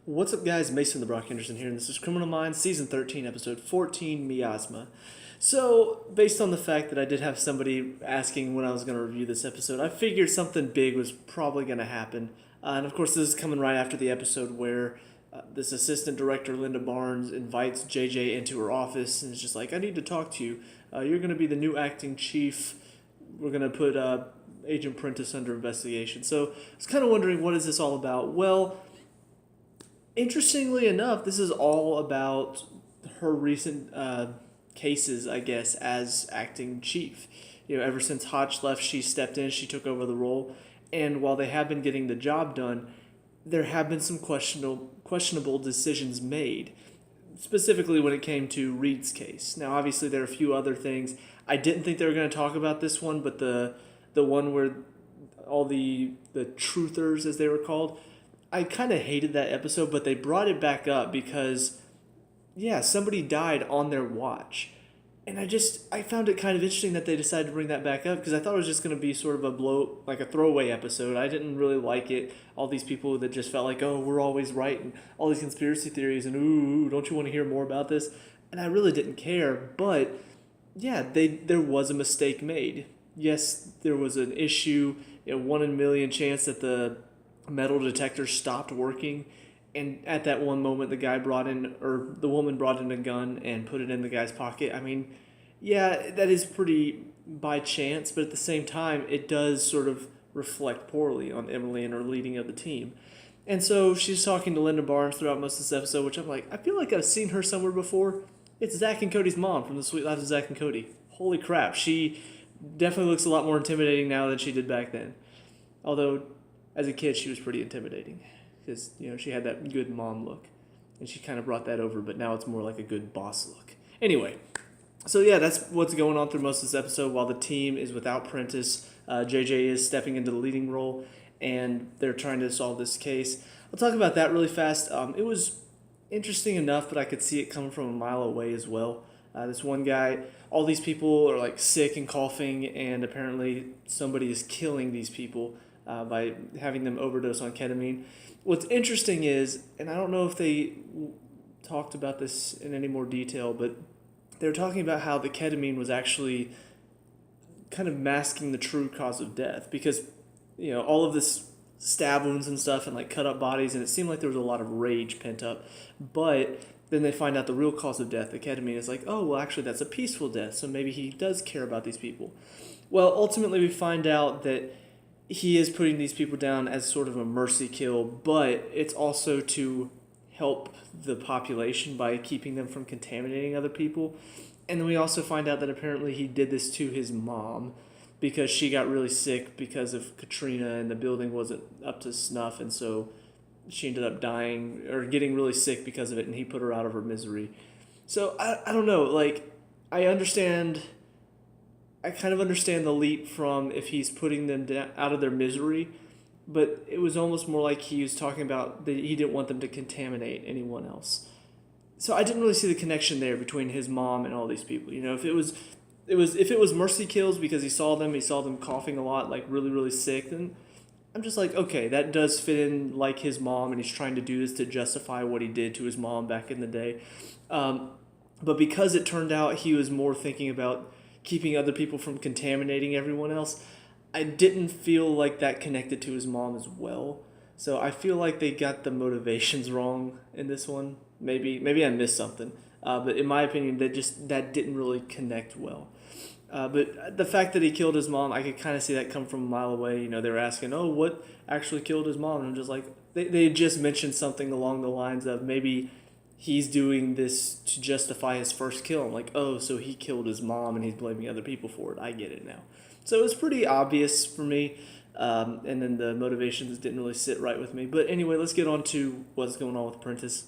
What's up, guys? Mason the Brock Henderson here, and this is Criminal Minds, Season 13, Episode 14, Miasma. So, based on the fact that I did have somebody asking when I was going to review this episode, I figured something big was probably going to happen. And of course, this is coming right after the episode where this assistant director, Linda Barnes, invites JJ into her office and is just like, I need to talk to you. You're going to be the new acting chief. We're going to put Agent Prentiss under investigation. So, I was kind of wondering, what is this all about? Well, interestingly enough, this is all about her recent cases, I guess, as acting chief. Ever since Hodge left, she stepped in, she took over the role, and while they have been getting the job done, there have been some questionable decisions made, specifically when it came to Reed's case. Now, obviously, there are a few other things. I didn't think they were going to talk about this one, but the one where all the truthers, as they were called, I kind of hated that episode, but they brought it back up because, yeah, somebody died on their watch. And I found it kind of interesting that they decided to bring that back up because I thought it was just going to be sort of a throwaway episode. I didn't really like it. All these people that just felt like, oh, we're always right, and all these conspiracy theories, and ooh, don't you want to hear more about this? And I really didn't care, but yeah, there was a mistake made. Yes, there was an issue, 1 in a million chance that the metal detector stopped working, and at that one moment the woman brought in a gun and put it in the guy's pocket. I mean, yeah, that is pretty by chance, but at the same time it does sort of reflect poorly on Emily and her leading of the team. And so she's talking to Linda Barnes throughout most of this episode, which I'm like, I feel like I've seen her somewhere before. It's Zach and Cody's mom from The Sweet Life of Zach and Cody. Holy crap, she definitely looks a lot more intimidating now than she did back then. Although, as a kid, she was pretty intimidating because, she had that good mom look. And she kind of brought that over, but now it's more like a good boss look. Anyway, so yeah, that's what's going on through most of this episode. While the team is without Prentiss, JJ is stepping into the leading role, and they're trying to solve this case. I'll talk about that really fast. It was interesting enough, but I could see it coming from a mile away as well. This one guy, all these people are like sick and coughing, and apparently somebody is killing these people by having them overdose on ketamine. What's interesting is, and I don't know if they talked about this in any more detail, but they were talking about how the ketamine was actually kind of masking the true cause of death because, all of this stab wounds and stuff and like cut up bodies, and it seemed like there was a lot of rage pent up. But then they find out the real cause of death, the ketamine, is like, oh, well, actually, that's a peaceful death, so maybe he does care about these people. Well, ultimately, we find out that he is putting these people down as sort of a mercy kill, but it's also to help the population by keeping them from contaminating other people. And then we also find out that apparently he did this to his mom because she got really sick because of Katrina and the building wasn't up to snuff, and so she ended up dying or getting really sick because of it, and he put her out of her misery. So I don't know, like, I kind of understand the leap from if he's putting them out of their misery, but it was almost more like he was talking about that he didn't want them to contaminate anyone else. So I didn't really see the connection there between his mom and all these people. If it was mercy kills because he saw them coughing a lot, like really, really sick, then I'm just like, okay, that does fit in like his mom, and he's trying to do this to justify what he did to his mom back in the day. But because it turned out he was more thinking about keeping other people from contaminating everyone else, I didn't feel like that connected to his mom as well. So I feel like they got the motivations wrong in this one. Maybe I missed something. But in my opinion, that didn't really connect well. But the fact that he killed his mom, I could kind of see that come from a mile away. They were asking, oh, what actually killed his mom? And I'm just like, they had just mentioned something along the lines of maybe he's doing this to justify his first kill. I'm like, oh, so he killed his mom and he's blaming other people for it. I get it now. So it was pretty obvious for me. And then the motivations didn't really sit right with me. But anyway, let's get on to what's going on with Prentiss.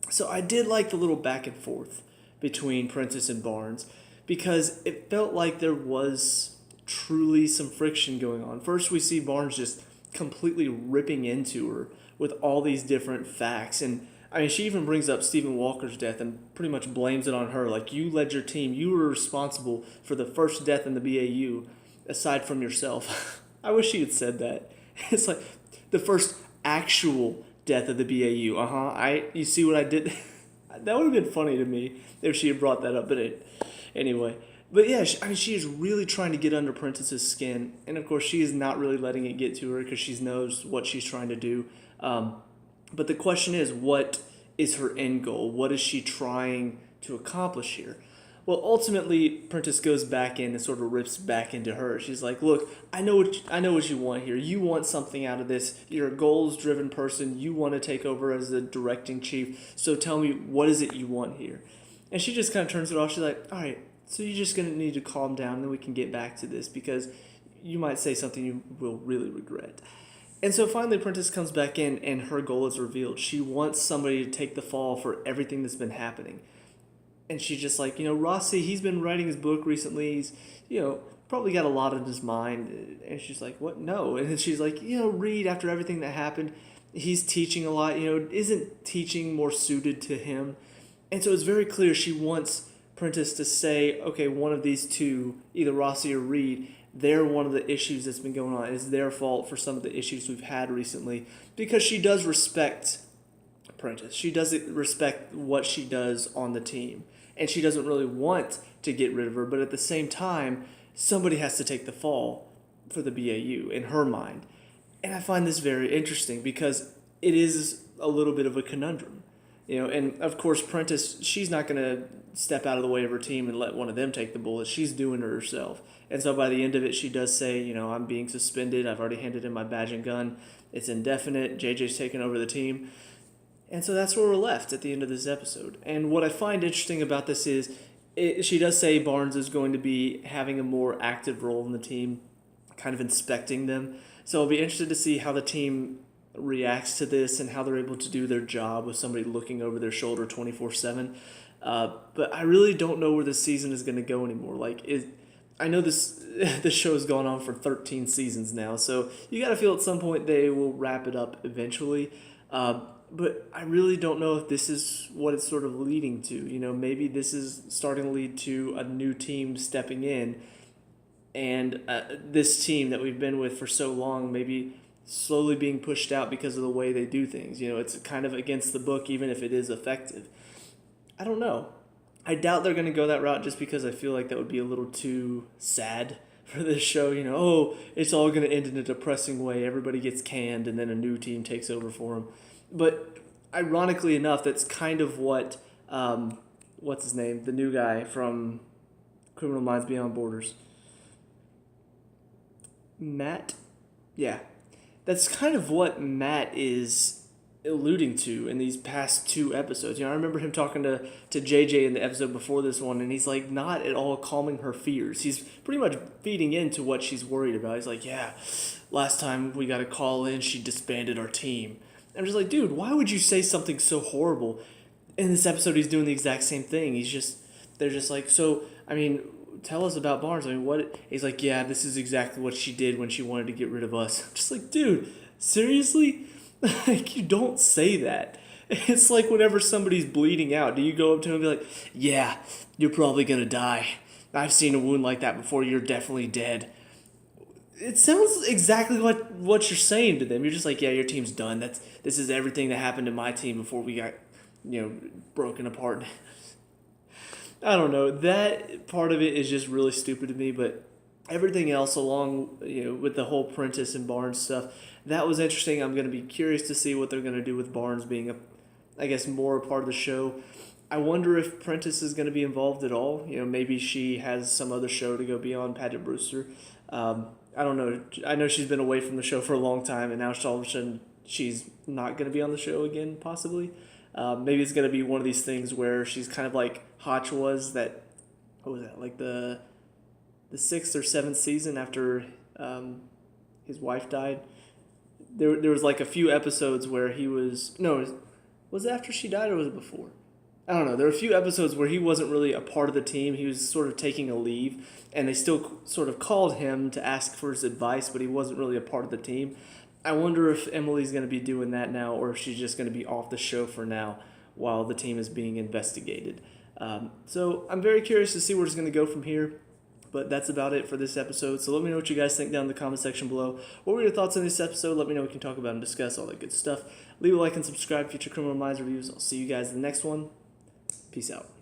So I did like the little back and forth between Prentiss and Barnes because it felt like there was truly some friction going on. First, we see Barnes just completely ripping into her with all these different facts. And I mean, she even brings up Stephen Walker's death and pretty much blames it on her. Like, you led your team. You were responsible for the first death in the BAU aside from yourself. I wish she had said that. It's like the first actual death of the BAU. You see what I did? That would have been funny to me if she had brought that up. Anyway. But yeah, she is really trying to get under Prentiss's skin, and of course she is not really letting it get to her because she knows what she's trying to do. But the question is, what is her end goal? What is she trying to accomplish here? Well, ultimately, Prentiss goes back in and sort of rips back into her. She's like, "Look, I know what you want here. You want something out of this. You're a goals-driven person. You want to take over as the directing chief. So tell me, what is it you want here?" And she just kind of turns it off. She's like, "All right, so you're just going to need to calm down, and then we can get back to this because you might say something you will really regret." And so finally, Prentiss comes back in, and her goal is revealed. She wants somebody to take the fall for everything that's been happening. And she's just like, Rossi, he's been writing his book recently. He's, probably got a lot on his mind. And she's like, what? No. And then she's like, Reed, after everything that happened, he's teaching a lot. Isn't teaching more suited to him? And so it's very clear she wants Prentiss to say, okay, one of these two, either Rossi or Reed, they're one of the issues that's been going on. It's their fault for some of the issues we've had recently. Because she does respect Prentiss. She doesn't respect what she does on the team. And she doesn't really want to get rid of her. But at the same time, somebody has to take the fall for the BAU in her mind. And I find this very interesting because it is a little bit of a conundrum. And of course, Prentiss, she's not going to step out of the way of her team and let one of them take the bullet. She's doing it herself. And so by the end of it, she does say, I'm being suspended. I've already handed in my badge and gun. It's indefinite. JJ's taking over the team. And so that's where we're left at the end of this episode. And what I find interesting about this is she does say Barnes is going to be having a more active role in the team, kind of inspecting them. So I'll be interested to see how the team reacts to this and how they're able to do their job with somebody looking over their shoulder 24/7. But I really don't know where this season is going to go anymore. I know this show has gone on for 13 seasons now, so you got to feel at some point they will wrap it up eventually. But I really don't know if this is what it's sort of leading to. Maybe this is starting to lead to a new team stepping in, and this team that we've been with for so long maybe slowly being pushed out because of the way they do things. It's kind of against the book, even if it is effective. I don't know. I doubt they're going to go that route just because I feel like that would be a little too sad for this show. It's all going to end in a depressing way. Everybody gets canned and then a new team takes over for them. But ironically enough, that's kind of what, what's his name? The new guy from Criminal Minds Beyond Borders. Matt? Yeah. That's kind of what Matt is alluding to in these past two episodes. I remember him talking to JJ in the episode before this one, and he's like not at all calming her fears. He's pretty much feeding into what she's worried about. He's like, yeah, last time we got a call in, she disbanded our team. I'm just like, dude, why would you say something so horrible? In this episode, he's doing the exact same thing. They're just like, so, tell us about Barnes. What? He's like, yeah, this is exactly what she did when she wanted to get rid of us. I'm just like, dude, seriously? You don't say that. It's like whenever somebody's bleeding out, do you go up to him and be like, yeah, you're probably going to die. I've seen a wound like that before. You're definitely dead. It sounds exactly what you're saying to them. You're just like, yeah, your team's done. This is everything that happened to my team before we got, broken apart. I don't know. That part of it is just really stupid to me, but everything else along, with the whole Prentiss and Barnes stuff, that was interesting. I'm going to be curious to see what they're going to do with Barnes being more a part of the show. I wonder if Prentiss is going to be involved at all. Maybe she has some other show to go beyond Paget Brewster. I don't know. I know she's been away from the show for a long time, and now all of a sudden she's not going to be on the show again, possibly. Maybe it's going to be one of these things where she's kind of like Hotch was that, what was that, like the 6th or 7th season after his wife died. There was like a few episodes where he was, was it after she died or was it before? I don't know. There were a few episodes where he wasn't really a part of the team. He was sort of taking a leave, and they still sort of called him to ask for his advice, but he wasn't really a part of the team. I wonder if Emily's going to be doing that now, or if she's just going to be off the show for now while the team is being investigated. So I'm very curious to see where it's going to go from here. But that's about it for this episode. So let me know what you guys think down in the comment section below. What were your thoughts on this episode? Let me know. We can talk about and discuss all that good stuff. Leave a like and subscribe. Future Criminal Minds reviews. I'll see you guys in the next one. Peace out.